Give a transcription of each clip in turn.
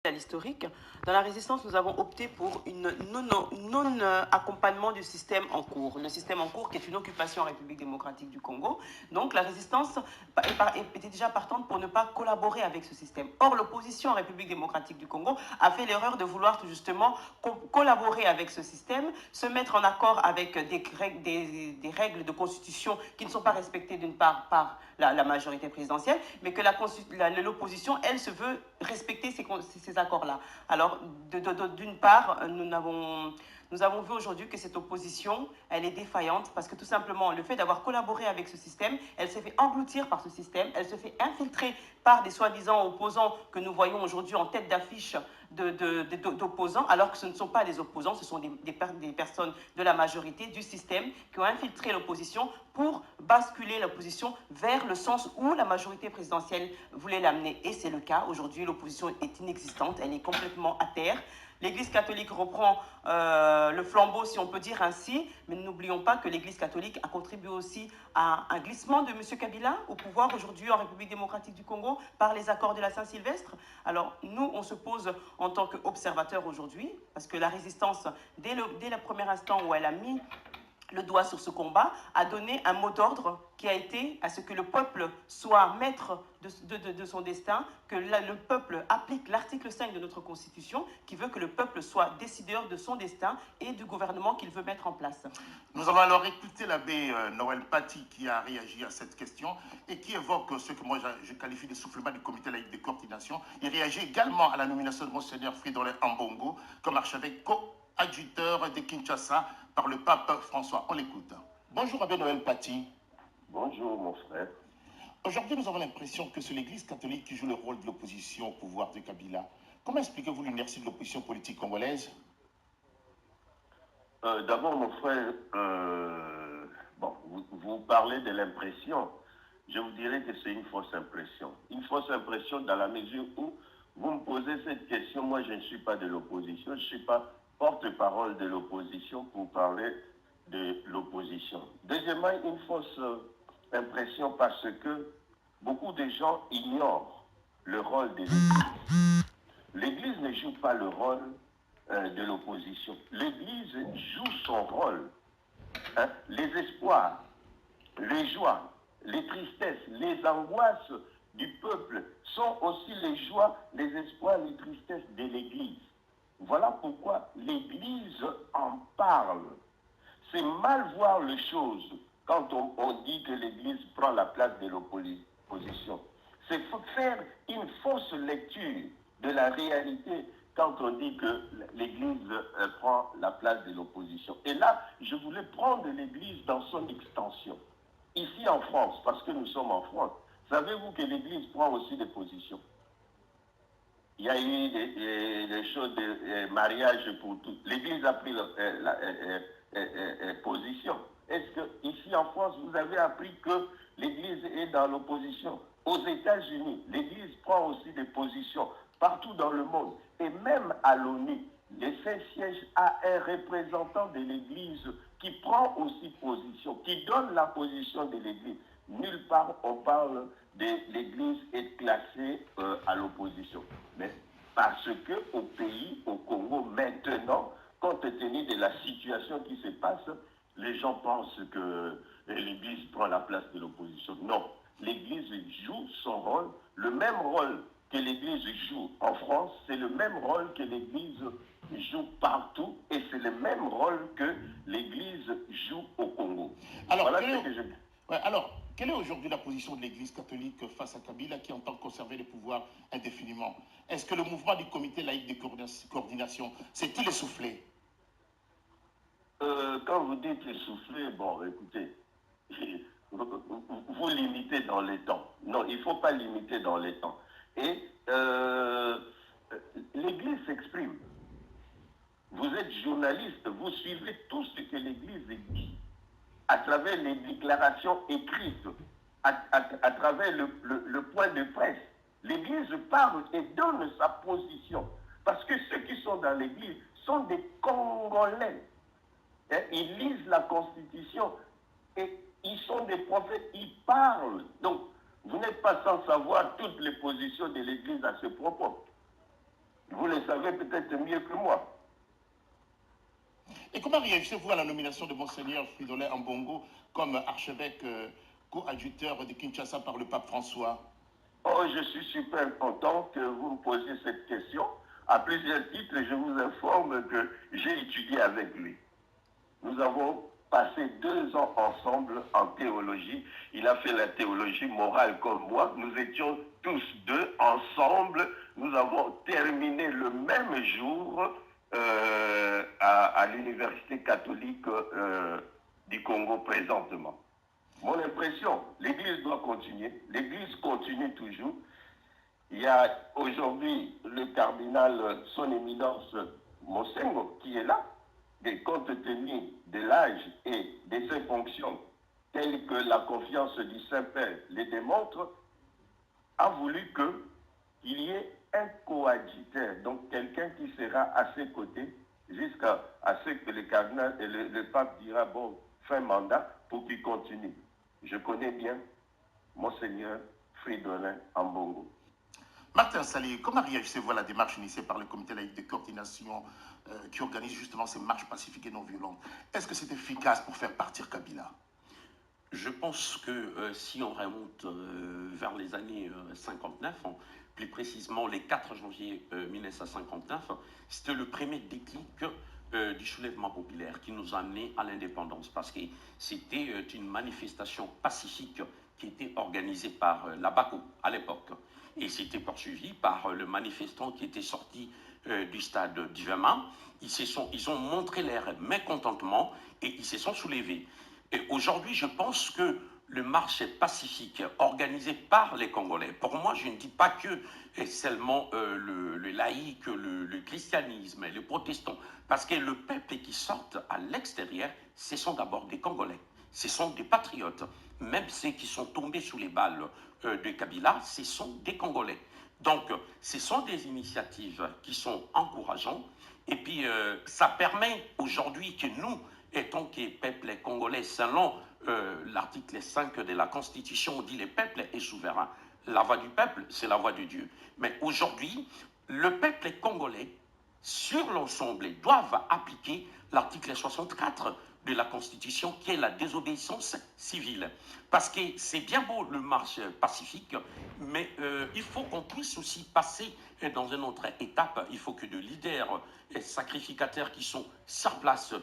à l'historique, dans la résistance, nous avons opté pour une non-accompagnement du système en cours. Le système en cours qui est une occupation en République démocratique du Congo. Donc la résistance était déjà partante pour ne pas collaborer avec ce système. Or, l'opposition en République démocratique du Congo a fait l'erreur de vouloir tout justement collaborer avec ce système, se mettre en accord avec des règles de constitution qui ne sont pas respectées d'une part par la majorité présidentielle, mais que l'opposition, elle, se veut respecter ces accords-là. Alors, d'une part, nous avons vu aujourd'hui que cette opposition, elle est défaillante parce que tout simplement, le fait d'avoir collaboré avec ce système, elle s'est fait engloutir par ce système, elle se fait infiltrer par des soi-disant opposants que nous voyons aujourd'hui en tête d'affiche d'opposants, alors que ce ne sont pas des opposants, ce sont des personnes de la majorité du système qui ont infiltré l'opposition pour basculer l'opposition vers le sens où la majorité présidentielle voulait l'amener. Et c'est le cas. Aujourd'hui, l'opposition est inexistante, elle est complètement à terre. L'Église catholique reprend le flambeau, si on peut dire ainsi, mais n'oublions pas que l'Église catholique a contribué aussi à un glissement de M. Kabila au pouvoir aujourd'hui en République démocratique du Congo par les accords de la Saint-Sylvestre. Alors nous, on se pose en tant qu'observateurs aujourd'hui, parce que la résistance, dès le premier instant où elle a mis le doigt sur ce combat, a donné un mot d'ordre qui a été à ce que le peuple soit maître de son destin, que le peuple applique l'article 5 de notre Constitution, qui veut que le peuple soit décideur de son destin et du gouvernement qu'il veut mettre en place. Nous allons alors écouter l'abbé Noël Paty qui a réagi à cette question et qui évoque ce que moi je qualifie de soufflement du comité laïque de coordination. Il réagit également à la nomination de Monseigneur Fridolin Ambongo comme archevêque co-adjuteur de Kinshasa par le pape François. On l'écoute. Bonjour abbé Noël Paty. Bonjour mon frère. Aujourd'hui, nous avons l'impression que c'est l'Église catholique qui joue le rôle de l'opposition au pouvoir de Kabila. Comment expliquez-vous l'inertie de l'opposition politique congolaise? D'abord mon frère, vous parlez de l'impression. Je vous dirais que c'est une fausse impression. Une fausse impression dans la mesure où vous me posez cette question. Moi, je ne suis pas de l'opposition. Je ne suis pas porte-parole de l'opposition pour parler de l'opposition. Deuxièmement, une fausse impression parce que beaucoup de gens ignorent le rôle de l'Église. L'Église ne joue pas le rôle de l'opposition. L'Église joue son rôle. Hein? Les espoirs, les joies, les tristesses, les angoisses du peuple sont aussi les joies, les espoirs, les tristesses de l'Église. Voilà pourquoi l'Église en parle. C'est mal voir les choses quand on dit que l'Église prend la place de l'opposition. C'est faire une fausse lecture de la réalité quand on dit que l'Église prend la place de l'opposition. Et là, je voulais prendre l'Église dans son extension. Ici en France, parce que nous sommes en France, savez-vous que l'Église prend aussi des positions? Il y a eu des choses de mariage pour tout. L'Église a pris position. Est-ce que ici en France, vous avez appris que l'Église est dans l'opposition? Aux États-Unis, l'Église prend aussi des positions partout dans le monde. Et même à l'ONU, les Saint-Sièges a un représentant de l'Église qui prend aussi position, qui donne la position de l'Église. Nulle part on parle de l'Église est classée à l'opposition. Mais parce qu'au pays, au Congo, maintenant, compte tenu de la situation qui se passe, les gens pensent que l'Église prend la place de l'opposition. Non, l'Église joue son rôle, le même rôle que l'Église joue en France, c'est le même rôle que l'Église joue partout et c'est le même rôle que l'Église joue au Congo. Alors, voilà ce que je... Ouais, alors, quelle est aujourd'hui la position de l'Église catholique face à Kabila qui entend conserver le pouvoir indéfiniment? Est-ce que le mouvement du comité laïque de coordination s'est-il essoufflé? Quand vous dites essoufflé, bon, écoutez, vous limitez dans les temps. Non, il ne faut pas limiter dans les temps. Et l'Église s'exprime. Vous êtes journaliste, vous suivez tout ce que l'Église dit à travers les déclarations écrites, à travers le point de presse. L'Église parle et donne sa position. Parce que ceux qui sont dans l'Église sont des Congolais. Hein, ils lisent la Constitution et ils sont des prophètes, ils parlent. Donc, vous n'êtes pas sans savoir toutes les positions de l'Église à ce propos. Vous savez peut-être mieux que moi. Et comment réagissez-vous à la nomination de Monseigneur Fridolin Ambongo comme archevêque coadjuteur de Kinshasa par le pape François? Oh, je suis super content que vous me posiez cette question. À plusieurs titres, je vous informe que j'ai étudié avec lui. Nous avons passé 2 ans ensemble en théologie. Il a fait la théologie morale comme moi. Nous étions tous deux ensemble. Nous avons terminé le même jour à l'Université catholique du Congo présentement. Mon impression, l'Église doit continuer. L'Église continue toujours. Il y a aujourd'hui le cardinal Son Éminence Mosengo qui est là, et compte tenu de l'âge et de ses fonctions, telles que la confiance du Saint-Père les démontre, a voulu qu'il y ait un coadjuteur, donc quelqu'un qui sera à ses côtés jusqu'à ce que le cardinal et le pape dira, bon, fin mandat, pour qu'il continue. Je connais bien Monseigneur Fridolin Ambongo. Martin Sali, comment réagissez-vous à la démarche initiée par le comité laïque de coordination qui organise justement ces marches pacifiques et non violentes? Est-ce que c'est efficace pour faire partir Kabila? Je pense que si on remonte vers les années 59, plus précisément les 4 janvier 1959, c'était le premier déclic du soulèvement populaire qui nous a amené à l'indépendance, parce que c'était une manifestation pacifique qui était organisée par la BACO à l'époque. Et c'était poursuivi par le manifestant qui était sorti du stade d'Ivema. Ils ont montré leur mécontentement et ils se sont soulevés. Et aujourd'hui, je pense que le marche pacifique organisé par les Congolais, pour moi, je ne dis pas que seulement le laïc, le christianisme, les protestants, parce que le peuple qui sort à l'extérieur, ce sont d'abord des Congolais, ce sont des patriotes. Même ceux qui sont tombés sous les balles de Kabila, ce sont des Congolais. Donc, ce sont des initiatives qui sont encourageantes. Et puis, ça permet aujourd'hui que nous, étant que peuple congolais, selon l'article 5 de la Constitution, on dit le peuple est souverain. La voix du peuple, c'est la voix de Dieu. Mais aujourd'hui, le peuple congolais, sur l'ensemble, doivent appliquer l'article 64 de la Constitution, qui est la désobéissance civile. Parce que c'est bien beau le marche pacifique, mais il faut qu'on puisse aussi passer dans une autre étape. Il faut que de leaders sacrificateurs qui sont sur place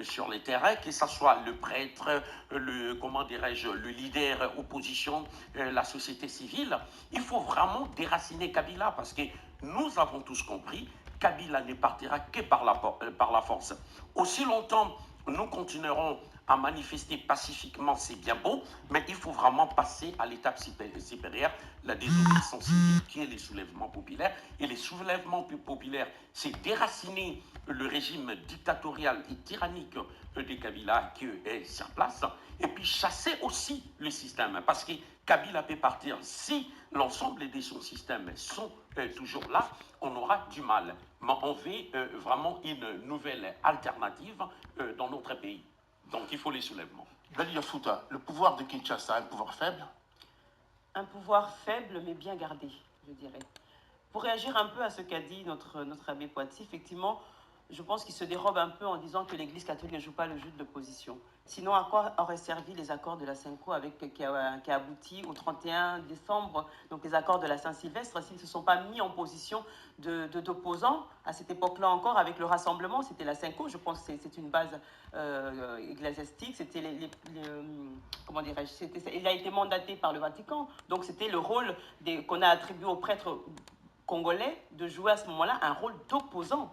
sur les terrains, que ce soit le prêtre, le leader opposition, la société civile, il faut vraiment déraciner Kabila, parce que nous avons tous compris, Kabila ne partira que par la force. Aussi longtemps nous continuerons à manifester pacifiquement, c'est bien beau, mais il faut vraiment passer à l'étape supérieure, la désobéissance civile, qui est les soulèvements populaires. Et les soulèvements populaires, c'est déraciner le régime dictatorial et tyrannique de Kabila qui est sur place, et puis chasser aussi le système, parce que Kabila peut partir. Si l'ensemble de son système sont toujours là, on aura du mal. Mais on veut vraiment une nouvelle alternative dans notre pays. Donc il faut les soulèvements. Dali Yafuta, le pouvoir de Kinshasa, un pouvoir faible? Un pouvoir faible mais bien gardé, je dirais. Pour réagir un peu à ce qu'a dit notre abbé Poitiers, effectivement, je pense qu'il se dérobe un peu en disant que l'Église catholique ne joue pas le jeu de l'opposition. Sinon, à quoi auraient servi les accords de la Cinco qui a abouti au 31 décembre, donc les accords de la Saint-Sylvestre, s'ils ne se sont pas mis en position d'opposants à cette époque-là encore avec le rassemblement, c'était la Cinco, je pense que c'est une base ecclésiastique, c'était comment dirais-je, il a été mandaté par le Vatican, donc c'était le rôle qu'on a attribué aux prêtres congolais de jouer à ce moment-là un rôle d'opposant,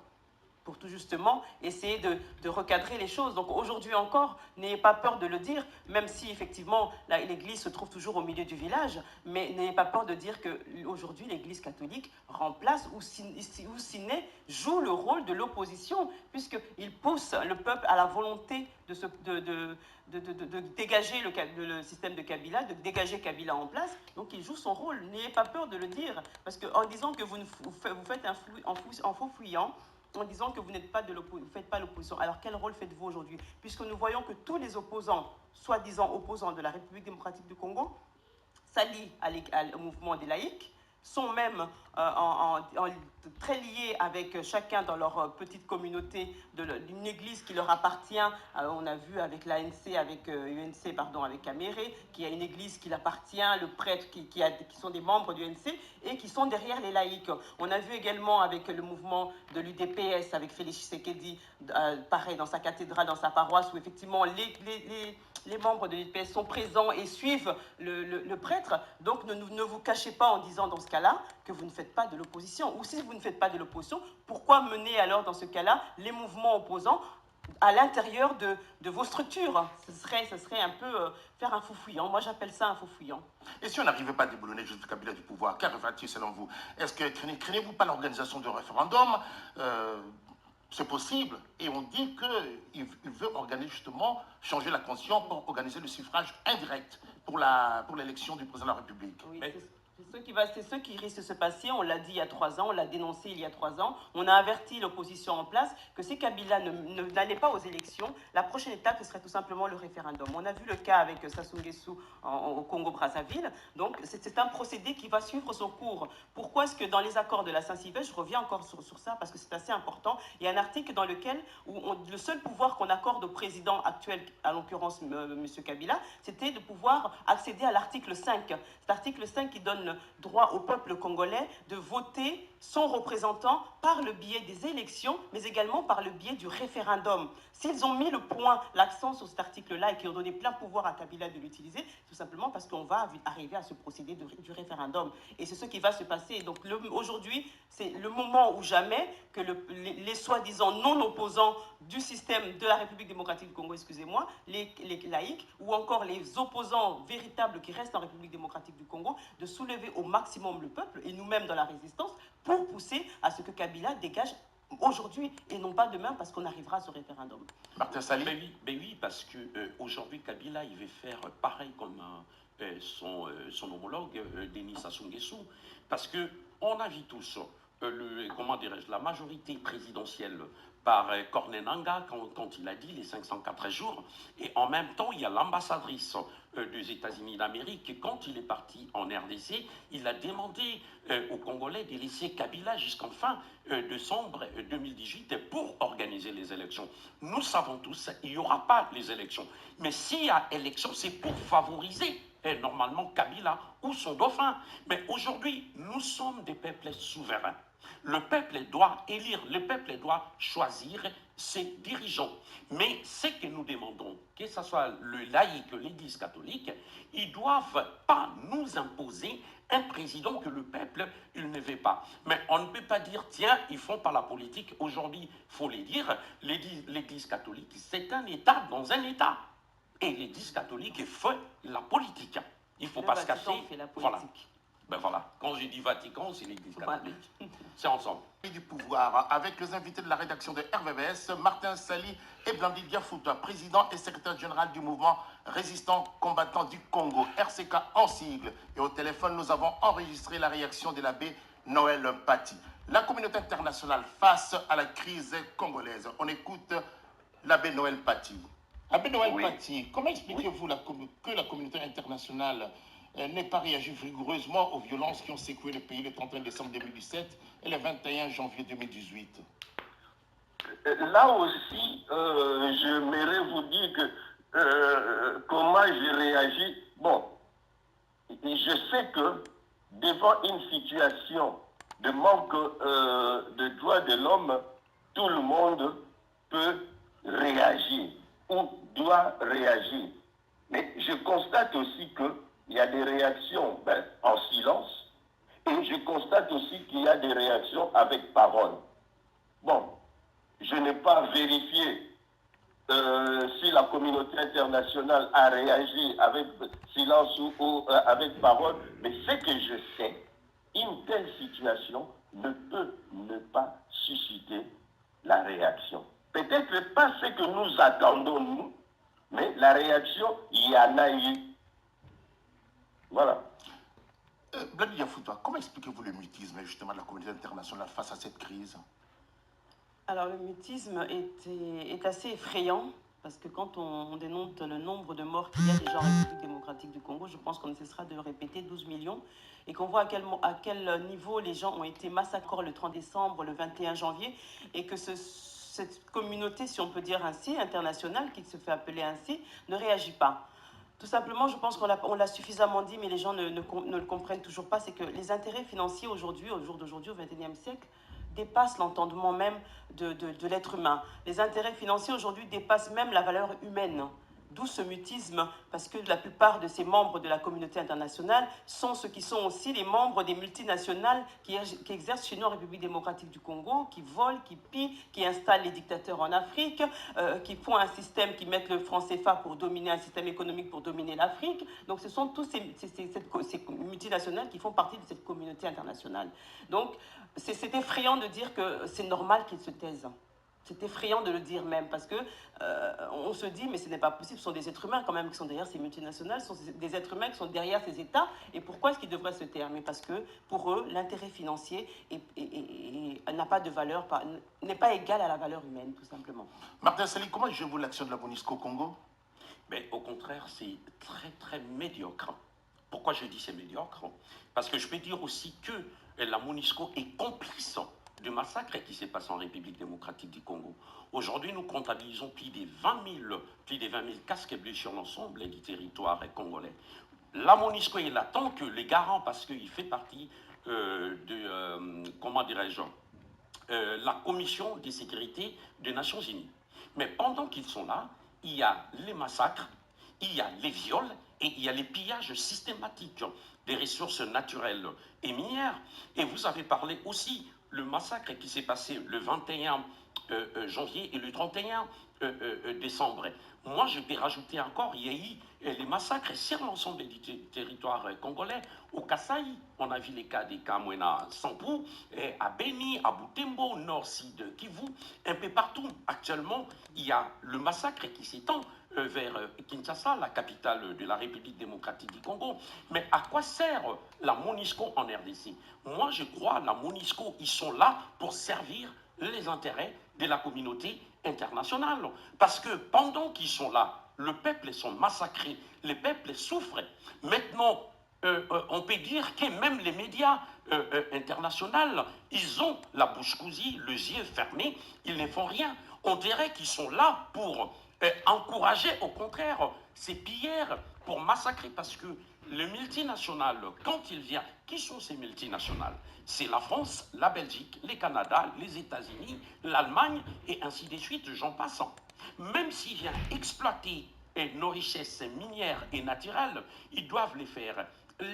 pour tout justement essayer de recadrer les choses. Donc aujourd'hui encore, n'ayez pas peur de le dire, même si effectivement l'Église se trouve toujours au milieu du village, mais n'ayez pas peur de dire qu'aujourd'hui l'Église catholique remplace ou siné joue le rôle de l'opposition, puisqu'il pousse le peuple à la volonté de dégager le système de Kabila, de dégager Kabila en place. Donc il joue son rôle, n'ayez pas peur de le dire, parce qu'en disant que vous faites en faux fuyant, en disant que vous ne faites pas l'opposition. Alors quel rôle faites-vous aujourd'hui? Puisque nous voyons que tous les opposants, soi-disant opposants de la République démocratique du Congo, s'allient au mouvement des laïcs, sont même très liés avec chacun dans leur petite communauté d'une église qui leur appartient. On a vu avec l'ANC, avec UNC, pardon, avec Caméré, qui a une église qui l'appartient, le prêtre qui sont des membres du UNC et qui sont derrière les laïcs. On a vu également avec le mouvement de l'UDPS, avec Félix Tshisekedi, pareil, dans sa cathédrale, dans sa paroisse, où effectivement les membres de l'UDPS sont présents et suivent le prêtre. Donc ne vous cachez pas en disant dans ce cas-là que vous ne faites pas de l'opposition. Ou si vous ne faites pas de l'opposition, pourquoi mener alors dans ce cas-là les mouvements opposants à l'intérieur de vos structures? Ce serait un peu faire un foufouillant. Moi, j'appelle ça un foufouillant. Et si on n'arrivait pas à déboulonner Joseph Kabila du pouvoir, qu'arriverait-il selon vous? Est-ce que craignez-vous pas l'organisation de référendum? C'est possible. Et on dit qu'il veut organiser justement, changer la constitution pour organiser le suffrage indirect pour l'élection du président de la République. Oui, c'est ce qui risque de se passer. On l'a dit il y a 3 ans, on l'a dénoncé il y a 3 ans. On a averti l'opposition en place que si Kabila n'allait pas aux élections, la prochaine étape, ce serait tout simplement le référendum. On a vu le cas avec Sassou Nguesso au Congo-Brazzaville. Donc, c'est un procédé qui va suivre son cours. Pourquoi est-ce que dans les accords de la Saint-Sylvestre, je reviens encore sur ça parce que c'est assez important, il y a un article dans lequel le seul pouvoir qu'on accorde au président actuel, à l'occurrence M. Kabila, c'était de pouvoir accéder à l'article 5. Cet article 5 qui donne droit au peuple congolais de voter son représentant par le biais des élections, mais également par le biais du référendum. S'ils ont mis l'accent sur cet article-là et qu'ils ont donné plein pouvoir à Kabila de l'utiliser, tout simplement parce qu'on va arriver à ce procédé du référendum. Et c'est ce qui va se passer. Donc aujourd'hui, c'est le moment ou jamais que les soi-disant non-opposants du système de la République démocratique du Congo, excusez-moi, les laïcs, ou encore les opposants véritables qui restent en République démocratique du Congo, de soulever au maximum le peuple, et nous-mêmes dans la résistance, pour pousser à ce que Kabila dégage aujourd'hui et non pas demain parce qu'on arrivera à ce référendum. Martin Sali. Ben oui, parce que aujourd'hui Kabila il veut faire pareil comme son homologue Denis Sassou Nguesso, parce que on a vu tous comment dirais-je, la majorité présidentielle par Corneille Nangaa quand il a dit les 504 jours, et en même temps il y a l'ambassadrice des États-Unis d'Amérique, et quand il est parti en RDC, il a demandé aux Congolais de laisser Kabila jusqu'en fin décembre 2018 pour organiser les élections. Nous savons tous qu'il n'y aura pas les élections, mais s'il y a élection, c'est pour favoriser normalement Kabila ou son dauphin. Mais aujourd'hui, nous sommes des peuples souverains. Le peuple doit élire, le peuple doit choisir ses dirigeants. Mais ce que nous demandons, que ce soit le laïc, l'Église catholique, ils ne doivent pas nous imposer un président que le peuple il ne veut pas. Mais on ne peut pas dire, tiens, ils font pas la politique. Aujourd'hui, il faut les dire, l'Église catholique, c'est un État dans un État. Et l'Église catholique fait la politique. Il ne faut pas se cacher. Voilà. Ben voilà, quand je dis Vatican, c'est l'Église catholique. C'est ensemble. Du pouvoir, avec les invités de la rédaction de RVVS, Martin Sali et Blandi Diafouta, président et secrétaire général du mouvement résistant combattant du Congo, RCK en sigle. Et au téléphone, nous avons enregistré la réaction de l'abbé Noël Paty. La communauté internationale face à la crise congolaise. On écoute l'abbé Noël Paty. Abbé Noël Paty, comment expliquez-vous que la communauté internationale n'ait pas réagi rigoureusement aux violences qui ont secoué le pays le 31 décembre 2017 et le 21 janvier 2018? Là aussi, j'aimerais vous dire que comment j'ai réagi. Bon, je sais que devant une situation de manque de droits de l'homme, tout le monde peut réagir ou doit réagir. Mais je constate aussi qu'il y a des réactions en silence et je constate aussi qu'il y a des réactions avec parole. Bon, je n'ai pas vérifié si la communauté internationale a réagi avec silence ou avec parole, mais ce que je sais, une telle situation ne peut ne pas susciter la réaction. Peut-être pas ce que nous attendons, nous, mais la réaction, il y en a eu. Voilà. Blandi Diafouta, comment expliquez-vous le mutisme justement de la communauté internationale face à cette crise? Alors le mutisme est assez effrayant Parce que quand on dénote le nombre de morts qu'il y a déjà en République démocratique du Congo, je pense qu'on ne cessera de le répéter, 12 millions, et qu'on voit à quel niveau les gens ont été massacrés le 30 décembre, le 21 janvier, et que cette communauté, si on peut dire ainsi, internationale, qui se fait appeler ainsi, ne réagit pas. Tout simplement, je pense qu'on l'a suffisamment dit, mais les gens ne le comprennent toujours pas, c'est que les intérêts financiers aujourd'hui, au jour d'aujourd'hui, au XXIe siècle, dépassent l'entendement même de l'être humain. Les intérêts financiers aujourd'hui dépassent même la valeur humaine. D'où ce mutisme, parce que la plupart de ces membres de la communauté internationale sont ceux qui sont aussi les membres des multinationales qui exercent chez nous en République démocratique du Congo, qui volent, qui pillent, qui installent les dictateurs en Afrique, qui font un système, qui mettent le franc CFA pour dominer un système économique, pour dominer l'Afrique. Donc ce sont tous ces multinationales qui font partie de cette communauté internationale. Donc c'est effrayant de dire que c'est normal qu'ils se taisent. C'est effrayant de le dire même, parce que on se dit, mais ce n'est pas possible, ce sont des êtres humains quand même qui sont derrière ces multinationales, ce sont des êtres humains qui sont derrière ces États, et pourquoi est-ce qu'ils devraient se taire? Mais parce que, pour eux, l'intérêt n'a pas de valeur, n'est pas égal à la valeur humaine, tout simplement. Martin Sali, comment jugez-vous l'action de la MONUSCO au Congo? Mais au contraire, c'est très très médiocre. Pourquoi je dis c'est médiocre? Parce que je peux dire aussi que la MONUSCO est complice du massacre qui s'est passé en République démocratique du Congo. Aujourd'hui, nous comptabilisons plus de 20 000 casques et blessures sur l'ensemble du territoire congolais. La MONUSCO est là tant que les garants, parce qu'il fait partie comment dirais-je, la Commission de sécurité des Nations Unies. Mais pendant qu'ils sont là, il y a les massacres, il y a les viols et il y a les pillages systématiques des ressources naturelles et minières. Et vous avez parlé aussi le massacre qui s'est passé le 21 janvier et le 31 décembre. Moi, je peux rajouter encore, il y a eu les massacres sur l'ensemble du territoire congolais. Au Kasaï, on a vu les cas des Kamwena Sampou, à Beni, à Butembo, Nord-Sud Kivu, un peu partout. Actuellement, il y a le massacre qui s'étend vers Kinshasa, la capitale de la République démocratique du Congo. Mais à quoi sert la MONUSCO en RDC? Moi, je crois la MONUSCO, ils sont là pour servir les intérêts de la communauté internationale. Parce que pendant qu'ils sont là, le peuple sont massacrés, les peuples souffrent. Maintenant, on peut dire que même les médias internationaux, ils ont la bouche cousue, les yeux fermés, ils ne font rien. On dirait qu'ils sont là pour encourager, au contraire, ces pillards pour massacrer, parce que le multinational, quand il vient, qui sont ces multinationales? C'est la France, la Belgique, les Canada, les États-Unis, l'Allemagne, et ainsi de suite, j'en passe. Même s'il vient exploiter nos richesses minières et naturelles, ils doivent les faire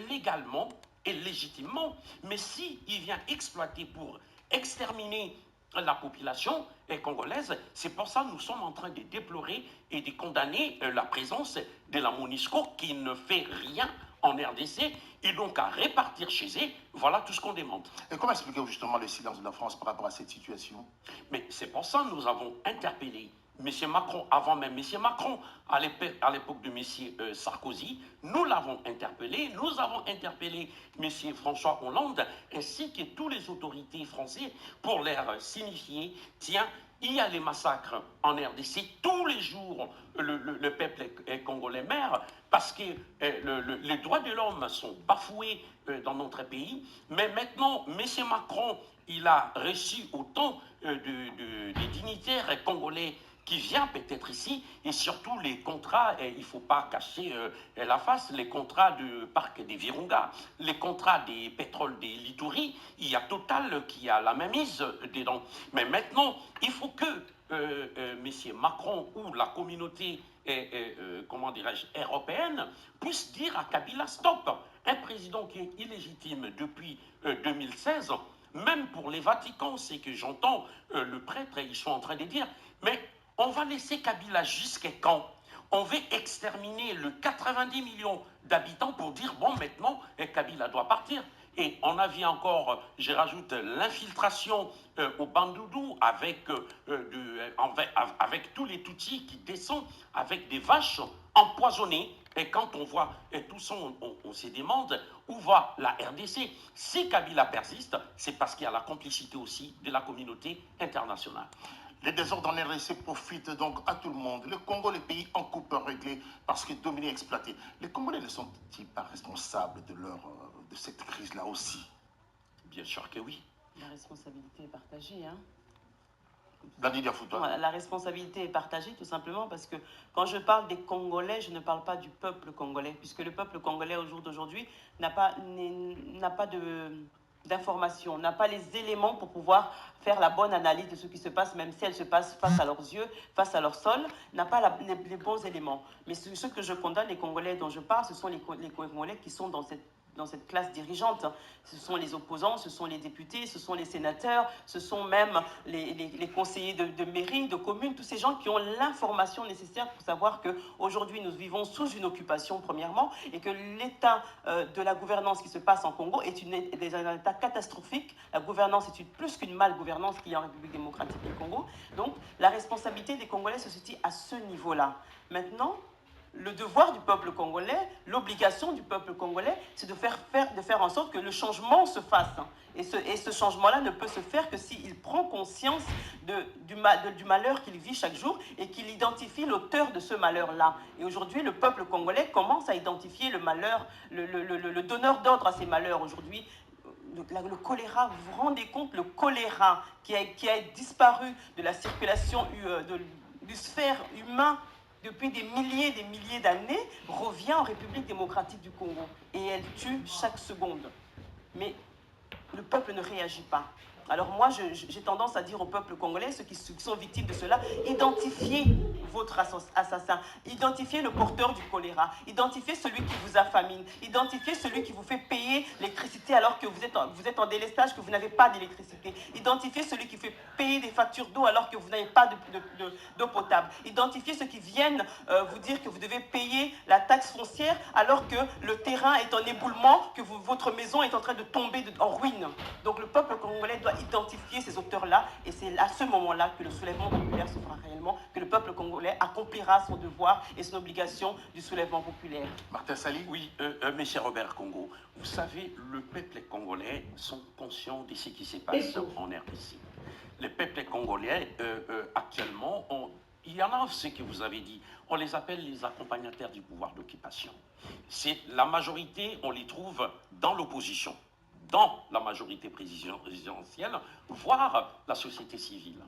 légalement et légitimement. Mais s'il vient exploiter pour exterminer la population congolaise, c'est pour ça que nous sommes en train de déplorer et de condamner la présence de la MONUSCO qui ne fait rien en RDC et donc à répartir chez eux. Voilà tout ce qu'on demande. Et comment expliquez-vous justement le silence de la France par rapport à cette situation? Mais c'est pour ça que nous avons interpellé M. Macron, avant même M. Macron, à l'époque de M. Sarkozy, nous l'avons interpellé, nous avons interpellé M. François Hollande, ainsi que toutes les autorités françaises, pour leur signifier, tiens, il y a les massacres en RDC, tous les jours, le peuple congolais meurt, parce que les droits de l'homme sont bafoués dans notre pays, mais maintenant, M. Macron, il a reçu autant de dignitaires congolais qui vient peut-être ici, et surtout les contrats, il ne faut pas cacher la face, les contrats du parc des Virunga, les contrats des pétroles des Litouris, il y a Total qui a la même mise dedans. Mais maintenant, il faut que M. Macron ou la communauté, comment dirais-je, européenne, puisse dire à Kabila, stop, un président qui est illégitime depuis 2016, même pour les Vaticans, c'est que j'entends le prêtre, ils sont en train de dire, mais on va laisser Kabila jusqu'à quand? On veut exterminer le 90 millions d'habitants pour dire, bon, maintenant, Kabila doit partir. Et on a vu encore, je rajoute, l'infiltration au Bandoudou avec tous les Tutsis qui descendent avec des vaches empoisonnées. Et quand on voit tout ça, on se demande où va la RDC. Si Kabila persiste, c'est parce qu'il y a la complicité aussi de la communauté internationale. Les désordres en RDC profitent donc à tout le monde. Le Congo, le pays en coupe réglée parce que dominé, exploité. Les Congolais ne sont-ils pas responsables de cette crise-là aussi? Bien sûr que oui. La responsabilité est partagée, hein. Voilà, la responsabilité est partagée tout simplement parce que quand je parle des Congolais, je ne parle pas du peuple congolais, puisque le peuple congolais au jour d'aujourd'hui n'a pas d'informations, n'a pas les éléments pour pouvoir faire la bonne analyse de ce qui se passe, même si elle se passe face à leurs yeux, face à leur sol, n'a pas les bons éléments. Mais ce que je condamne, les Congolais dont je parle, ce sont les Congolais qui sont dans cette classe dirigeante. Ce sont les opposants, ce sont les députés, ce sont les sénateurs, ce sont même les conseillers de mairie, de communes, tous ces gens qui ont l'information nécessaire pour savoir qu'aujourd'hui nous vivons sous une occupation premièrement et que l'état de la gouvernance qui se passe en Congo est un état catastrophique. La gouvernance est plus qu'une mal-gouvernance qu'il y a en République démocratique du Congo. Donc la responsabilité des Congolais se situe à ce niveau-là. Maintenant, le devoir du peuple congolais, l'obligation du peuple congolais, c'est de faire en sorte que le changement se fasse. Et ce changement-là ne peut se faire que s'il prend conscience du malheur qu'il vit chaque jour et qu'il identifie l'auteur de ce malheur-là. Et aujourd'hui, le peuple congolais commence à identifier le malheur, le donneur d'ordre à ces malheurs. Aujourd'hui, le choléra, vous vous rendez compte, le choléra qui a disparu de la circulation du sphère humain depuis des milliers d'années, revient en République démocratique du Congo. Et elle tue chaque seconde. Mais le peuple ne réagit pas. Alors moi, j'ai tendance à dire au peuple congolais, ceux qui sont victimes de cela, identifiez votre assassin, identifiez le porteur du choléra, identifiez celui qui vous affamine, identifiez celui qui vous fait payer l'électricité alors que vous êtes en délestage, que vous n'avez pas d'électricité, identifiez celui qui fait payer des factures d'eau alors que vous n'avez pas d'eau potable, identifiez ceux qui viennent vous dire que vous devez payer la taxe foncière alors que le terrain est en éboulement, que votre maison est en train de tomber en ruine. Donc le peuple congolais doit identifier ces auteurs-là, et c'est à ce moment-là que le soulèvement populaire se fera réellement, que le peuple congolais accomplira son devoir et son obligation du soulèvement populaire. Martin Sali. Oui, mes chers Robert Congo, vous savez, le peuple congolais sont conscients de ce qui se passe en RDC. Le peuple congolais, actuellement, il y en a ce que vous avez dit, on les appelle les accompagnateurs du pouvoir d'occupation. La majorité, on les trouve dans l'opposition, dans la majorité présidentielle, voire la société civile.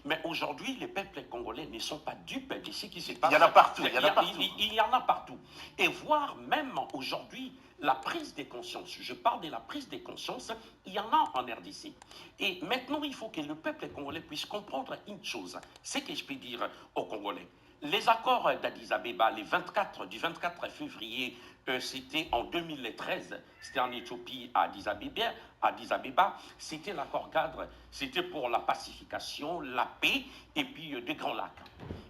Mais aujourd'hui, les peuples congolais ne sont pas dupes de ce qui se passe. Il y en a partout. Il y en a partout. Et voire même aujourd'hui, la prise de conscience. Je parle de la prise de conscience, il y en a en RDC. Et maintenant, il faut que le peuple congolais puisse comprendre une chose. C'est que je peux dire aux Congolais. Les accords d'Addis Abeba, du 24 février, c'était en 2013, c'était en Éthiopie, à Addis Abeba, c'était l'accord cadre, c'était pour la pacification, la paix et puis des Grands Lacs.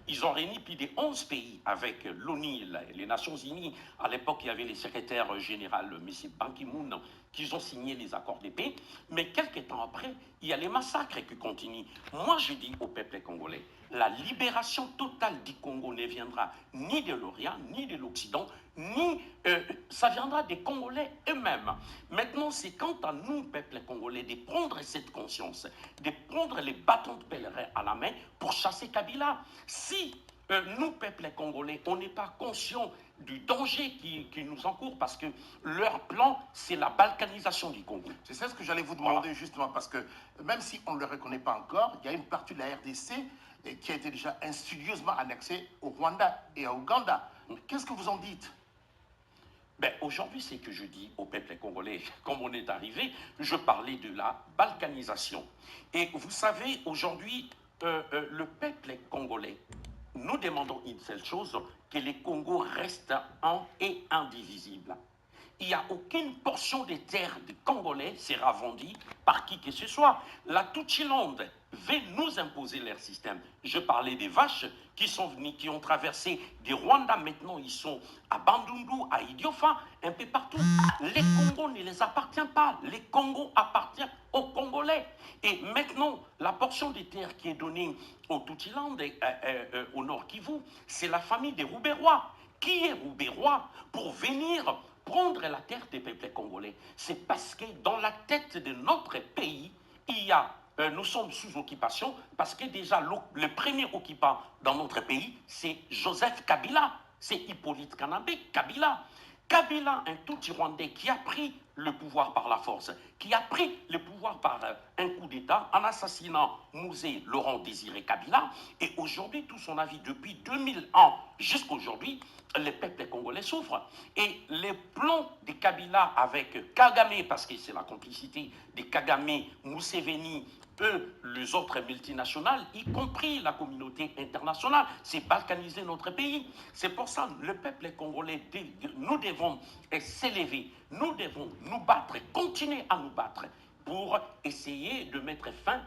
Ils ont réuni plus de 11 pays avec l'ONU, les Nations Unies. À l'époque, il y avait le secrétaire général, M. Ban Ki-moon, qui ont signé les accords de paix. Mais quelques temps après, il y a les massacres qui continuent. Moi, je dis au peuple congolais, la libération totale du Congo ne viendra ni de l'Orient, ni de l'Occident, ni ça viendra des Congolais eux-mêmes. Maintenant, c'est quant à nous, peuple congolais, de prendre cette conscience, de prendre les bâtons de pèlerin à la main pour chasser Kabila. Si nous, peuple congolais, on n'est pas conscient du danger qui nous encourt, parce que leur plan, c'est la balkanisation du Congo. C'est ça ce que j'allais vous demander, justement, parce que même si on ne le reconnaît pas encore, il y a une partie de la RDC qui a été déjà insidieusement annexée au Rwanda et à Ouganda. Qu'est-ce que vous en dites? Ben, aujourd'hui, c'est que je dis au peuple congolais, comme on est arrivé, je parlais de la balkanisation. Et vous savez, aujourd'hui, le peuple congolais, nous demandons une seule chose, que le Congo reste un et indivisible. Il n'y a aucune portion des terres des Congolais sera vendue par qui que ce soit. La Tutsilande veut nous imposer leur système. Je parlais des vaches qui sont venues, qui ont traversé des Rwanda, maintenant ils sont à Bandundu, à Idiofa, un peu partout. Les Congos ne les appartiennent pas. Les Congos appartiennent aux Congolais. Et maintenant, la portion des terres qui est donnée aux Tutsilande, au Nord Kivu, c'est la famille des Roubérois. Qui est Roubérois pour venir prendre la terre des peuples congolais? C'est parce que dans la tête de notre pays, il y a nous sommes sous occupation parce que déjà le premier occupant dans notre pays, c'est Joseph Kabila, c'est Hippolyte Kabila. Kabila, un tout Rwandais qui a pris le pouvoir par la force, qui a pris le pouvoir par un coup d'État en assassinant Mouzé Laurent Désiré Kabila. Et aujourd'hui, tout son avis, depuis 2000 ans jusqu'à aujourd'hui, le peuple congolais souffre. Et les plans de Kabila avec Kagame, parce que c'est la complicité de Kagame, Museveni, eux, les autres multinationales, y compris la communauté internationale, c'est balkaniser notre pays. C'est pour ça que le peuple congolais, nous devons s'élever, nous devons nous battre, continuer à nous battre pour essayer de mettre fin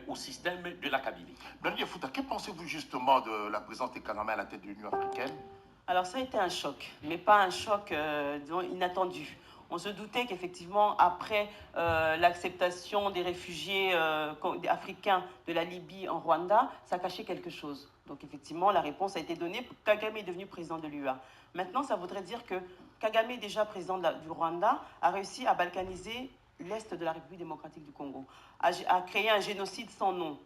au système de la Kabylie. Blondie Fouta, que pensez-vous justement de la présence de Kagame à la tête de l'Union africaine? Alors ça a été un choc, mais pas un choc disons, inattendu. On se doutait qu'effectivement, après l'acceptation des réfugiés africains de la Libye en Rwanda, ça cachait quelque chose. Donc effectivement, la réponse a été donnée. Kagame est devenu président de l'UA. Maintenant, ça voudrait dire que Kagame, déjà président du Rwanda, a réussi à balkaniser l'Est de la République démocratique du Congo, a créé un génocide sans nom.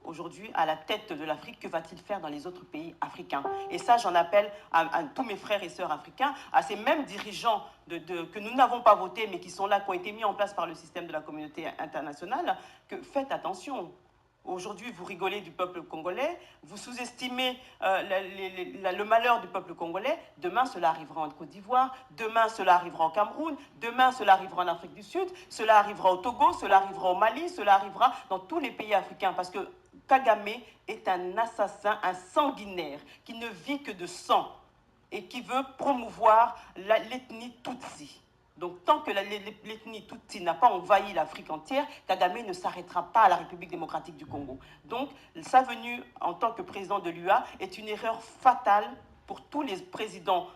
Aujourd'hui, à la tête de l'Afrique, que va-t-il faire dans les autres pays africains? Et ça, j'en appelle à tous mes frères et sœurs africains, à ces mêmes dirigeants que nous n'avons pas votés, mais qui sont là, qui ont été mis en place par le système de la communauté internationale, que faites attention. Aujourd'hui, vous rigolez du peuple congolais, vous sous-estimez le malheur du peuple congolais. Demain, cela arrivera en Côte d'Ivoire, demain, cela arrivera au Cameroun, demain, cela arrivera en Afrique du Sud, cela arrivera au Togo, cela arrivera au Mali, cela arrivera dans tous les pays africains, parce que Kagame est un assassin, un sanguinaire, qui ne vit que de sang et qui veut promouvoir l'ethnie Tutsi. Donc tant que l'ethnie Tutsi n'a pas envahi l'Afrique entière, Kagame ne s'arrêtera pas à la République démocratique du Congo. Donc sa venue en tant que président de l'UA est une erreur fatale pour tous les présidents,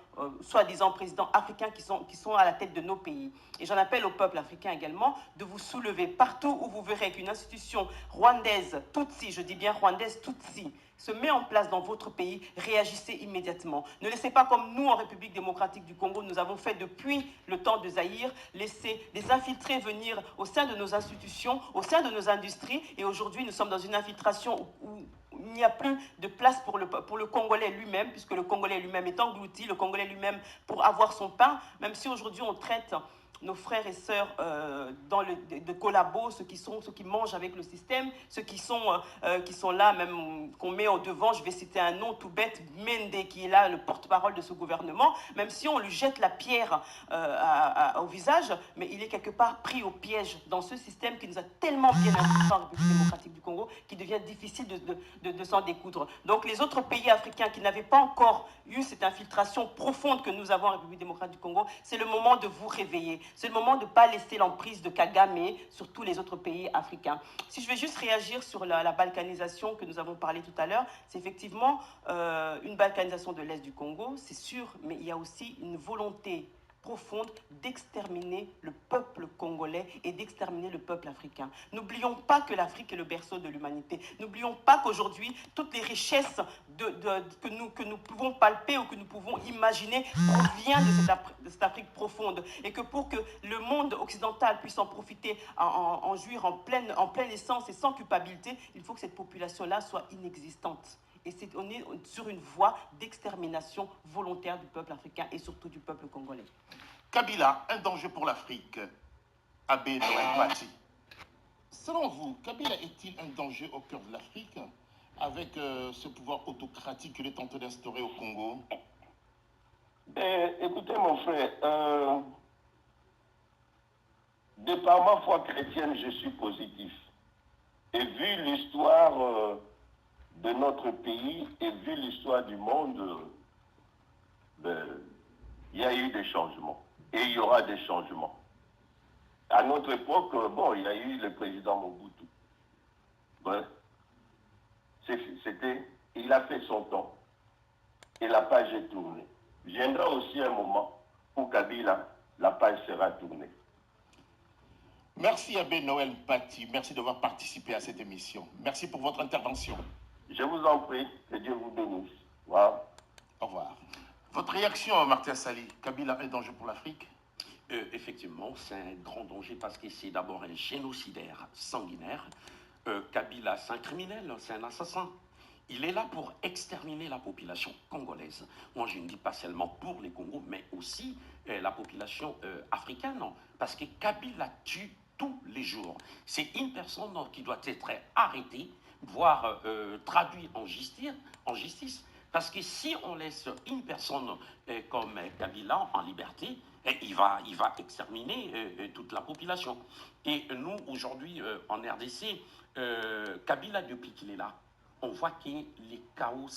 soi-disant présidents africains qui sont à la tête de nos pays. Et j'en appelle au peuple africain également de vous soulever partout où vous verrez qu'une institution rwandaise, Tutsi, je dis bien rwandaise, Tutsi, se met en place dans votre pays, réagissez immédiatement. Ne laissez pas comme nous en République démocratique du Congo, nous avons fait depuis le temps de Zaïre, laisser les infiltrés venir au sein de nos institutions, au sein de nos industries, et aujourd'hui nous sommes dans une infiltration où il n'y a plus de place pour le Congolais lui-même, puisque le Congolais lui-même est englouti, le Congolais lui-même pour avoir son pain, même si aujourd'hui on traite nos frères et sœurs de collabos, ceux qui mangent avec le système, ceux qui sont là, même qu'on met au devant, je vais citer un nom tout bête, Mende, qui est là, le porte-parole de ce gouvernement, même si on lui jette la pierre au visage, mais il est quelque part pris au piège dans ce système qui nous a tellement bien infiltré en République démocratique du Congo, qu'il devient difficile de s'en découdre. Donc les autres pays africains qui n'avaient pas encore eu cette infiltration profonde que nous avons en République démocratique du Congo, c'est le moment de vous réveiller. C'est le moment de ne pas laisser l'emprise de Kagame sur tous les autres pays africains. Si je vais juste réagir sur la balkanisation que nous avons parlé tout à l'heure, c'est effectivement une balkanisation de l'Est du Congo, c'est sûr, mais il y a aussi une volonté profonde d'exterminer le peuple congolais et d'exterminer le peuple africain. N'oublions pas que l'Afrique est le berceau de l'humanité. N'oublions pas qu'aujourd'hui, toutes les richesses que nous pouvons palper ou que nous pouvons imaginer proviennent de cette Afrique profonde. Et que pour que le monde occidental puisse en profiter, en jouir en pleine essence et sans culpabilité, il faut que cette population-là soit inexistante. Et on est sur une voie d'extermination volontaire du peuple africain et surtout du peuple congolais. Kabila, un danger pour l'Afrique. Abbé Noël Pati. Selon vous, Kabila est-il un danger au cœur de l'Afrique avec ce pouvoir autocratique qu'il est en train d'instaurer au Congo? Écoutez mon frère, de par ma foi chrétienne, je suis positif. Et vu l'histoire de notre pays et vu l'histoire du monde, il y a eu des changements. Et il y aura des changements. À notre époque, bon, il y a eu le président Mobutu. Ouais. Il a fait son temps. Et la page est tournée. Viendra aussi un moment où Kabila, la page sera tournée. Merci Abbé Noël Pati. Merci d'avoir participé à cette émission. Merci pour votre intervention. Je vous en prie, que Dieu vous bénisse. Wow. Au revoir. Votre réaction, Martin Sali, Kabila est danger pour l'Afrique? Effectivement, c'est un grand danger parce que c'est d'abord un génocidaire sanguinaire. Kabila, c'est un criminel, c'est un assassin. Il est là pour exterminer la population congolaise. Moi, je ne dis pas seulement pour les Congos, mais aussi la population africaine, parce que Kabila tue tous les jours. C'est une personne qui doit être arrêtée, voire traduite en justice, parce que si on laisse une personne comme Kabila en liberté, il va exterminer toute la population. Et nous, aujourd'hui, en RDC, Kabila, depuis qu'il est là, on voit que les chaos,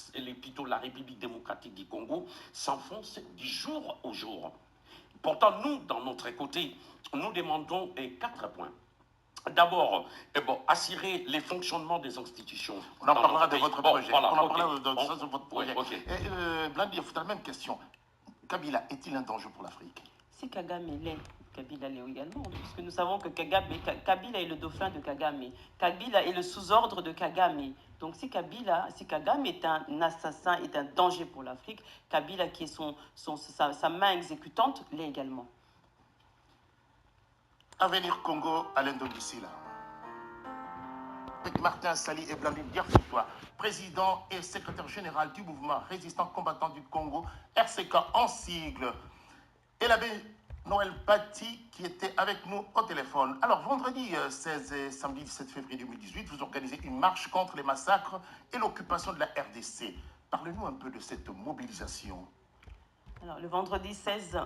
plutôt la République démocratique du Congo s'enfonce du jour au jour. Pourtant, nous, dans notre côté, nous demandons 4 points. D'abord, assurer les fonctionnements des institutions. On en parlera de votre projet. Voilà, on en parlera de votre projet. Okay. Blandi, il faut la même question. Kabila est-il un danger pour l'Afrique? Si Kagame l'est, Kabila l'est également, puisque nous savons que Kabila est le dauphin de Kagame. Kabila est le sous-ordre de Kagame. Donc si Kagame est un assassin, est un danger pour l'Afrique, Kabila, qui est sa main exécutante, l'est également. Avenir Congo, Alain Dongissila. Avec Martin Sali et Blandine Diarfoutois, président et secrétaire général du mouvement résistant combattant du Congo, RCK en sigle. Et l'abbé Noël Paty qui était avec nous au téléphone. Alors, vendredi 16 et samedi 17 février 2018, vous organisez une marche contre les massacres et l'occupation de la RDC. Parlez-nous un peu de cette mobilisation. Alors, le vendredi 16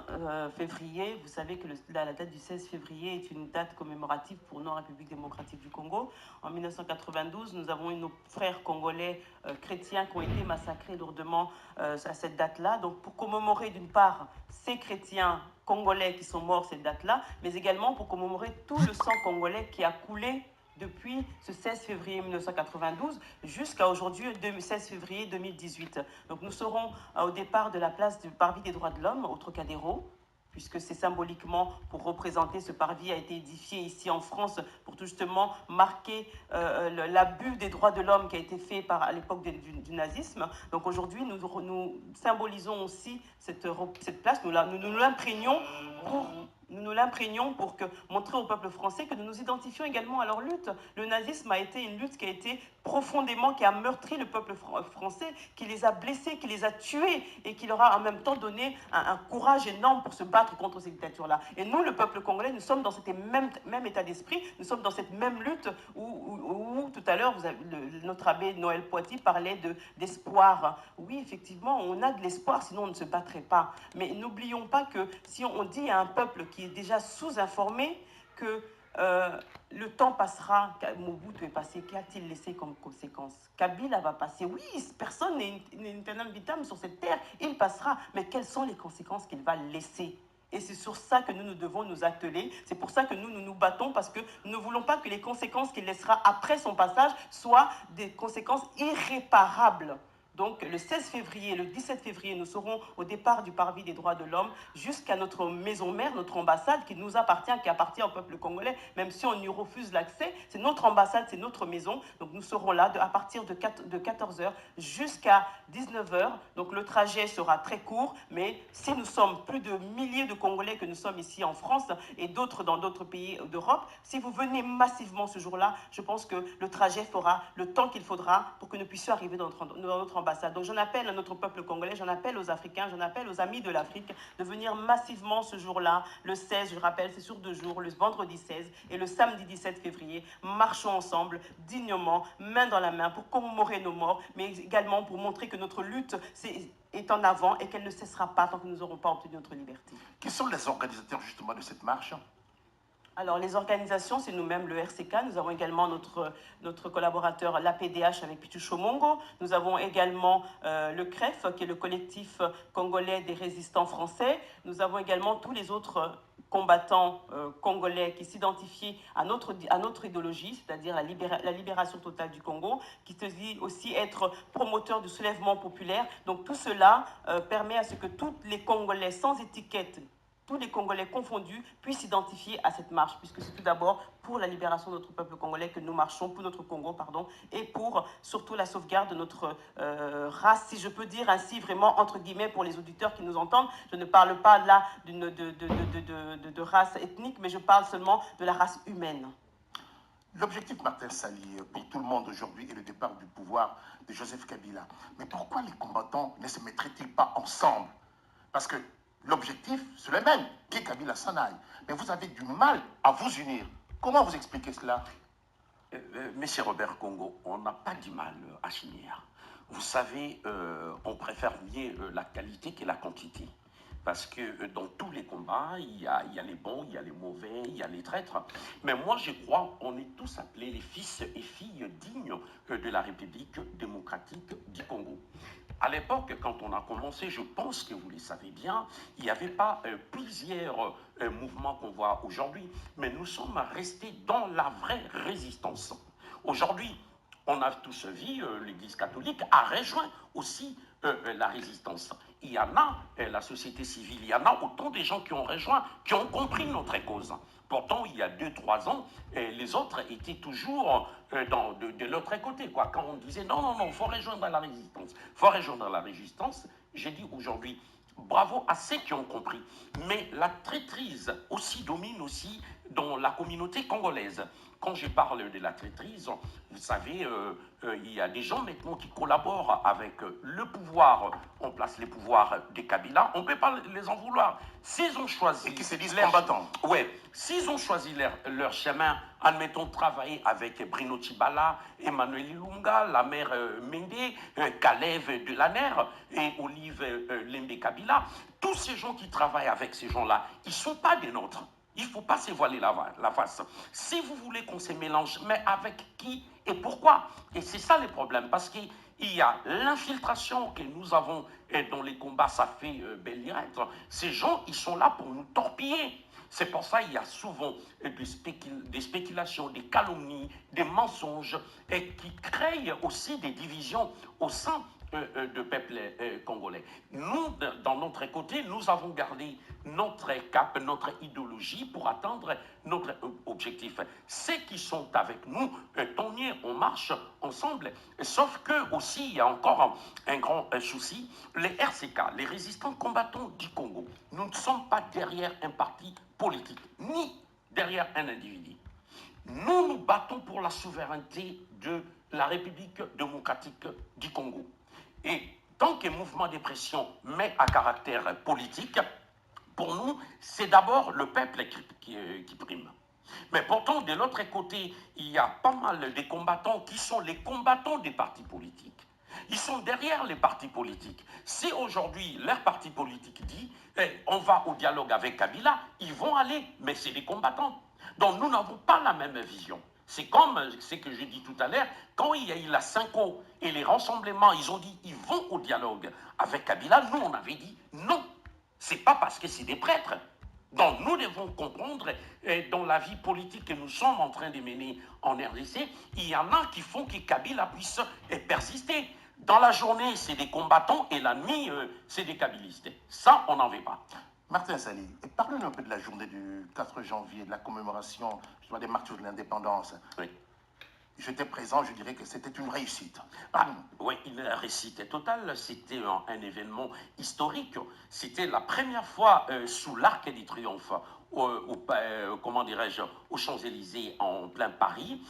février, vous savez que la date du 16 février est une date commémorative pour nous en République démocratique du Congo. En 1992, nous avons eu nos frères congolais chrétiens qui ont été massacrés lourdement à cette date-là. Donc, pour commémorer d'une part ces chrétiens congolais qui sont morts cette date-là, mais également pour commémorer tout le sang congolais qui a coulé depuis ce 16 février 1992 jusqu'à aujourd'hui, 16 février 2018. Donc nous serons au départ de la place du Parvis des droits de l'homme au Trocadéro, puisque c'est symboliquement pour représenter, ce parvis a été édifié ici en France pour tout justement marquer l'abus des droits de l'homme qui a été fait à l'époque du nazisme. Donc aujourd'hui, nous symbolisons aussi cette place, nous nous l'imprégnons pour montrer au peuple français que nous nous identifions également à leur lutte. Le nazisme a été une lutte qui a été qui a meurtri le peuple français, qui les a blessés, qui les a tués et qui leur a en même temps donné un courage énorme pour se battre contre ces dictatures-là. Et nous, le peuple congolais, nous sommes dans cet même état d'esprit, nous sommes dans cette même lutte où tout à l'heure, notre abbé Noël Paty parlait d'espoir. Oui, effectivement, on a de l'espoir, sinon on ne se battrait pas. Mais n'oublions pas que si on dit à un peuple qui est déjà sous-informé que le temps passera, Mobutu est passé, qu'a-t-il laissé comme conséquence? Kabila va passer, oui, personne n'est éternel vitam sur cette terre, il passera, mais quelles sont les conséquences qu'il va laisser? Et c'est sur ça que nous devons nous atteler, c'est pour ça que nous nous battons, parce que nous ne voulons pas que les conséquences qu'il laissera après son passage soient des conséquences irréparables. Donc le 16 février, le 17 février, nous serons au départ du Parvis des droits de l'homme jusqu'à notre maison mère, notre ambassade qui nous appartient, qui appartient au peuple congolais, même si on y refuse l'accès. C'est notre ambassade, c'est notre maison. Donc nous serons là à partir de 14h jusqu'à 19h. Donc le trajet sera très court, mais si nous sommes plus de milliers de Congolais que nous sommes ici en France et d'autres dans d'autres pays d'Europe, si vous venez massivement ce jour-là, je pense que le trajet fera le temps qu'il faudra pour que nous puissions arriver dans notre ambassade. Donc j'en appelle à notre peuple congolais, j'en appelle aux Africains, j'en appelle aux amis de l'Afrique de venir massivement ce jour-là, le 16, je rappelle, c'est sur 2 jours, le vendredi 16 et le samedi 17 février. Marchons ensemble, dignement, main dans la main, pour commémorer nos morts, mais également pour montrer que notre lutte est en avant et qu'elle ne cessera pas tant que nous n'aurons pas obtenu notre liberté. Qui sont les organisateurs justement de cette marche? Alors, les organisations, c'est nous-mêmes, le RCK. Nous avons également notre collaborateur, l'APDH, avec Pichu Chomongo. Nous avons également le CREF, qui est le collectif congolais des résistants français. Nous avons également tous les autres combattants congolais qui s'identifient à notre idéologie, c'est-à-dire la libération totale du Congo, qui se dit aussi être promoteur du soulèvement populaire. Donc, tout cela permet à ce que tous les Congolais, sans étiquette, tous les Congolais confondus puissent s'identifier à cette marche, puisque c'est tout d'abord pour la libération de notre peuple congolais que nous marchons, pour notre Congo, pardon, et pour surtout la sauvegarde de notre race, si je peux dire ainsi, vraiment, entre guillemets, pour les auditeurs qui nous entendent. Je ne parle pas là de race ethnique, mais je parle seulement de la race humaine. L'objectif, Martin Sali, pour tout le monde aujourd'hui est le départ du pouvoir de Joseph Kabila. Mais pourquoi les combattants ne se mettraient-ils pas ensemble? Parce que l'objectif, c'est le même, qui est Kabila s'en aille. Mais vous avez du mal à vous unir. Comment vous expliquez cela? Monsieur Robert Congo, on n'a pas du mal à s'unir. Vous savez, on préfère mieux la qualité que la quantité. Parce que dans tous les combats, il y a les bons, il y a les mauvais, il y a les traîtres. Mais moi, je crois qu'on est tous appelés les fils et filles dignes de la République démocratique du Congo. À l'époque, quand on a commencé, je pense que vous le savez bien, il n'y avait pas plusieurs mouvements qu'on voit aujourd'hui, mais nous sommes restés dans la vraie résistance. Aujourd'hui, on a tous vu, l'Église catholique a rejoint aussi la résistance. Il y en a, la société civile, il y en a autant de gens qui ont rejoint, qui ont compris notre cause. Pourtant, il y a 2-3 ans, les autres étaient toujours de l'autre côté. Quoi. Quand on disait non, non, non, il faut rejoindre la résistance. Il faut rejoindre la résistance. J'ai dit aujourd'hui, bravo à ceux qui ont compris. Mais la traîtrise aussi domine aussi dans la communauté congolaise. Quand je parle de la traîtrise, vous savez, il y a des gens maintenant qui collaborent avec le pouvoir. On place les pouvoirs des Kabila, on ne peut pas les en vouloir. S'ils ont choisi... Et qui se disent combattants. Oui, s'ils ont choisi leur chemin, admettons, travailler avec Bruno Tshibala, Emmanuel Ilunga, la mère Mende, Kalev Delaner et Olive Lembe Kabila, tous ces gens qui travaillent avec ces gens-là, ils ne sont pas des nôtres. Il ne faut pas se voiler la face. Si vous voulez qu'on se mélange, mais avec qui et pourquoi? Et c'est ça le problème, parce qu'il y a l'infiltration que nous avons dans les combats, ça fait belle lurette. Ces gens, ils sont là pour nous torpiller. C'est pour ça qu'il y a souvent des spéculations, des calomnies, des mensonges, et qui créent aussi des divisions au sein de peuple congolais. Nous, dans notre côté, nous avons gardé notre cap, notre idéologie pour atteindre notre objectif. Ceux qui sont avec nous, tant mieux, on marche ensemble. Sauf que aussi, il y a encore un grand souci, les RCK, les résistants combattants du Congo, nous ne sommes pas derrière un parti politique, ni derrière un individu. Nous nous battons pour la souveraineté de la République démocratique du Congo. Et tant que mouvement de pression met à caractère politique, pour nous, c'est d'abord le peuple qui prime. Mais pourtant, de l'autre côté, il y a pas mal de combattants qui sont les combattants des partis politiques. Ils sont derrière les partis politiques. Si aujourd'hui, leur parti politique dit on va au dialogue avec Kabila, ils vont aller, mais c'est des combattants. Donc nous n'avons pas la même vision. C'est comme ce que j'ai dit tout à l'heure, quand il y a eu la Cinco et les rassemblements, ils ont dit ils vont au dialogue avec Kabila, nous on avait dit non. C'est pas parce que c'est des prêtres. Donc nous devons comprendre, dans la vie politique que nous sommes en train de mener en RDC, il y en a qui font que Kabila puisse persister. Dans la journée, c'est des combattants et la nuit, c'est des kabilistes. Ça, on n'en veut pas. Martin Sali, parlez-nous un peu de la journée du 4 janvier, de la commémoration des martyrs de l'indépendance. Oui. J'étais présent, je dirais que c'était une réussite. Oui, une réussite totale. C'était un événement historique. C'était la première fois sous l'Arc du Triomphe, comment dirais-je, aux Champs-Élysées en plein Paris,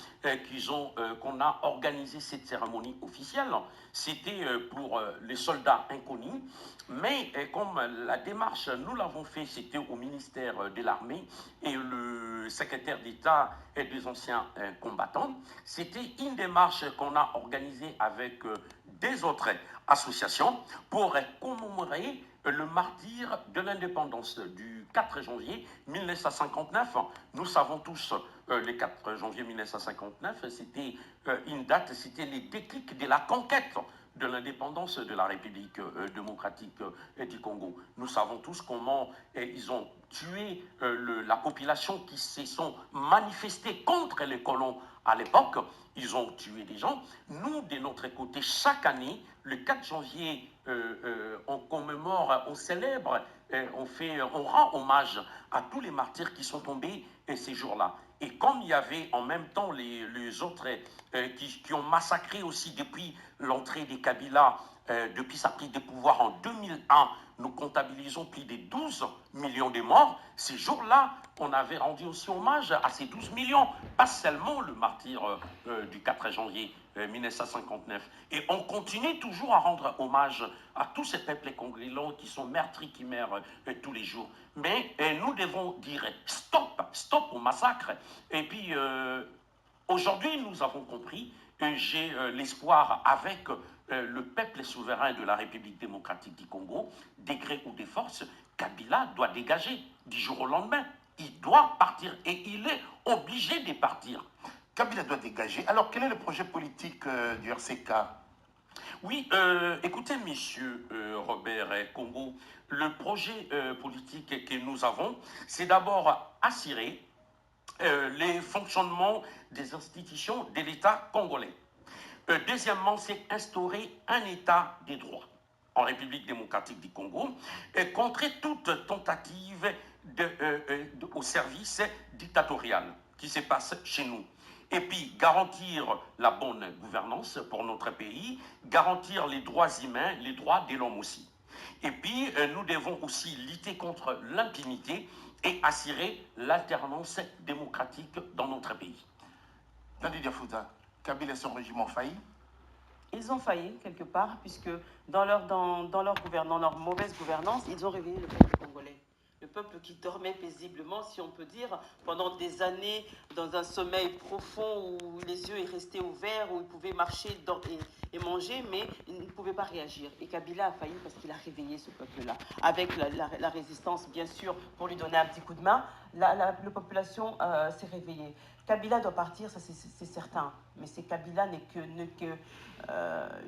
qu'on a organisé cette cérémonie officielle. C'était pour les soldats inconnus, mais comme la démarche, nous l'avons fait, c'était au ministère de l'Armée et le secrétaire d'État et des anciens combattants. C'était une démarche qu'on a organisée avec des autres associations pour commémorer le martyre de l'indépendance du 4 janvier 1959. Nous savons tous, le 4 janvier 1959, c'était une date, c'était les déclics de la conquête de l'indépendance de la République démocratique du Congo. Nous savons tous comment ils ont tué la population qui se sont manifestés contre les colons à l'époque. Ils ont tué des gens. Nous, de notre côté, chaque année, le 4 janvier, on commémore, on célèbre, on rend hommage à tous les martyrs qui sont tombés ces jours-là. Et comme il y avait en même temps les autres qui ont massacré aussi depuis l'entrée des Kabila, depuis sa prise de pouvoir en 2001, nous comptabilisons plus de 12 millions de morts. Ces jours-là, on avait rendu aussi hommage à ces 12 millions, pas seulement le martyr du 4 janvier 1959. Et on continue toujours à rendre hommage à tous ces peuples congolais qui sont meurtris, qui meurent tous les jours. Mais nous devons dire stop, stop au massacre. Et puis, aujourd'hui, nous avons compris, j'ai l'espoir avec le peuple souverain de la République démocratique du Congo, des gré ou des forces, Kabila doit dégager du jour au lendemain. Il doit partir et il est obligé de partir. Kabila doit dégager. Alors, quel est le projet politique du RCK? Oui, écoutez, monsieur Robert Congo, le projet politique que nous avons, c'est d'abord assurer les fonctionnements des institutions de l'État congolais. Deuxièmement, c'est instaurer un État des droits en République démocratique du Congo et contrer toute tentative au service dictatorial qui se passe chez nous. Et puis garantir la bonne gouvernance pour notre pays, garantir les droits humains, les droits de l'homme aussi. Et puis nous devons aussi lutter contre l'impunité et assurer l'alternance démocratique dans notre pays. Nandi Diafouta, Kabila et son régime ont failli? Ils ont failli quelque part, puisque dans leur mauvaise gouvernance, ils ont réveillé le peuple congolais. Le peuple qui dormait paisiblement, si on peut dire, pendant des années, dans un sommeil profond où les yeux restaient ouverts, où ils pouvaient marcher et manger, mais ils ne pouvaient pas réagir. Et Kabila a failli parce qu'il a réveillé ce peuple-là. Avec la résistance, bien sûr, pour lui donner un petit coup de main, la population s'est réveillée. Kabila doit partir, ça c'est certain. Mais Kabila n'est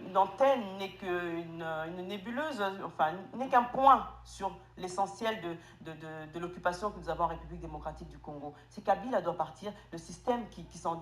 une antenne, n'est qu'une nébuleuse, enfin, n'est qu'un point sur l'essentiel de l'occupation que nous avons en République démocratique du Congo. Si Kabila doit partir, le système qui s'en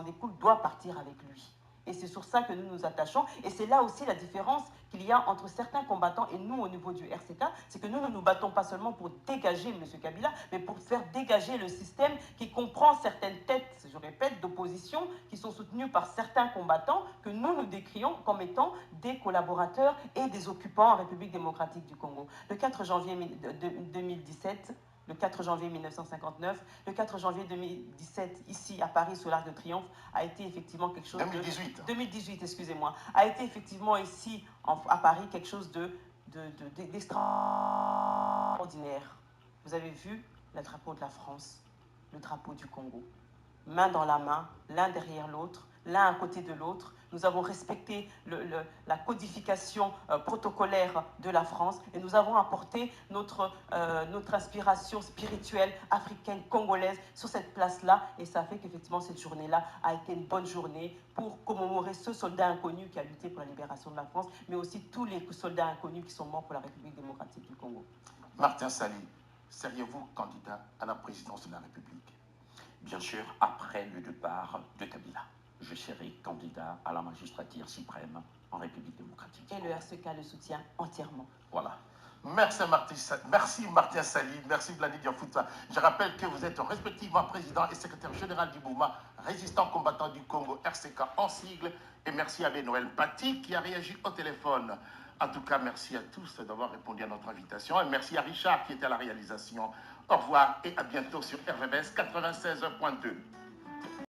découle doit partir avec lui. Et c'est sur ça que nous nous attachons. Et c'est là aussi la différence qu'il y a entre certains combattants et nous au niveau du RCK. C'est que nous ne nous battons pas seulement pour dégager M. Kabila, mais pour faire dégager le système qui comprend certaines têtes, je répète, d'opposition, qui sont soutenues par certains combattants que nous décrions comme étant des collaborateurs et des occupants en République démocratique du Congo. Le 4 janvier 2017... Le 4 janvier 1959, le 4 janvier 2017, ici à Paris, sous l'Arc de Triomphe, a été effectivement quelque chose 2018. 2018, excusez-moi, a été effectivement ici à Paris quelque chose d'extraordinaire. Vous avez vu le drapeau de la France, le drapeau du Congo, main dans la main, l'un derrière l'autre, l'un à côté de l'autre. Nous avons respecté la codification protocolaire de la France et nous avons apporté notre inspiration spirituelle africaine, congolaise sur cette place-là. Et ça fait qu'effectivement cette journée-là a été une bonne journée pour commémorer ce soldat inconnu qui a lutté pour la libération de la France, mais aussi tous les soldats inconnus qui sont morts pour la République démocratique du Congo. Martin Sali, seriez-vous candidat à la présidence de la République? Bien sûr, après le départ de Kabila, je serai candidat à la magistrature suprême en République démocratique. Et le RCK le soutient entièrement. Voilà. Merci Martin Sali, merci Nandi Diafouta. Je rappelle que vous êtes respectivement président et secrétaire général du mouvement résistant combattant du Congo, RCK en sigle. Et merci à Noël Paty qui a réagi au téléphone. En tout cas, merci à tous d'avoir répondu à notre invitation. Et merci à Richard qui était à la réalisation. Au revoir et à bientôt sur RVBS 96.2.